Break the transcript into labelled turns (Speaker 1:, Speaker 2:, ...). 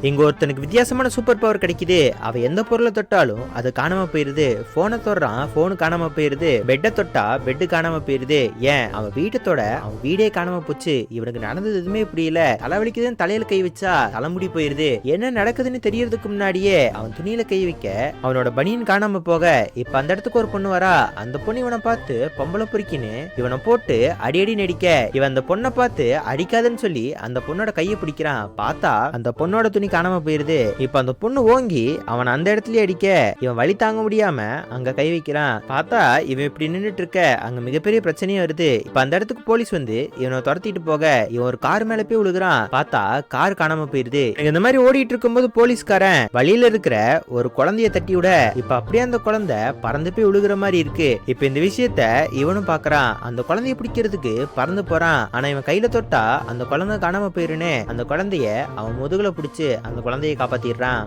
Speaker 1: இங்க ஒருத்தனுக்கு வித்தியாசமான சூப்பர் பவர் கிடைக்குது. அவன் எந்த பொருளை தொட்டாலும் அது காணாம போயிருது. போனை தொடுறான், போனு காணாம போயிருது. பெட்டை தொட்டா பெட்டு காணாம போயிருது. ஏன் அவன் வீட்டத்தோட அவன் வீடே காணாம போச்சு. இவனுக்கு நடந்தது எதுவுமே புரியல. தலைவலிக்குதுன்னு தலையில கை வச்சா தலைமுடி போயிருது. என்ன நடக்குதுன்னு தெரியறதுக்கு முன்னாடியே அவன் துணியில கை வைக்க அவனோட பனியன் காணாம போக, இப்ப அந்த இடத்துக்கு ஒரு பொண்ணு வரா. அந்த பொண்ணு இவனை பார்த்து பொம்பளை பொறுக்கின்னு இவனை போட்டு அடி நடிக்க, இவன் அந்த பொண்ணை பார்த்து அடிக்காதுன்னு சொல்லி அந்த பொண்ணோட கையை பிடிக்கிறான். பார்த்தா அந்த பொண்ணோட துணி காணாம போயிருது. இப்ப அந்த பொண்ணு ஓங்கி அவன் அந்த இடத்துலயே அடிக்க, இவன் வலி தாங்க முடியாம அங்க கை வைக்கிறான். பார்த்தா இவன் இப்படி நின்றுட்டு இருக்க அங்க மிகப்பெரிய பிரச்சனையும் வருது. இப்ப அந்த இடத்துக்கு போலீஸ் வந்து இவனை துரத்திட்டு போக, இவன் ஒரு கார் மேல போய் விழுகிறான். பார்த்தா கார் காணாம போயிருது. இந்த மாதிரி ஓடிட்டு இருக்கும்போது போலீஸ்காரன் வழியில இருக்கிற ஒரு குழந்தைய தட்டி விட, இப்ப அப்படியே அந்த குழந்தை பறந்து போய் விழுகிற மாதிரி இருக்கு. இப்ப இந்த விஷயத்த இவனும் பாக்குறான். அந்த குழந்தைய பிடிக்கிறதுக்கு பறந்து போறான். ஆனா இவன் கையில தொட்டா அந்த குழந்தை காணாம போயிருன்னு அந்த குழந்தைய அவன் முதுகுல பிடிச்சு அந்த குழந்தைய காப்பாத்திடுறான்.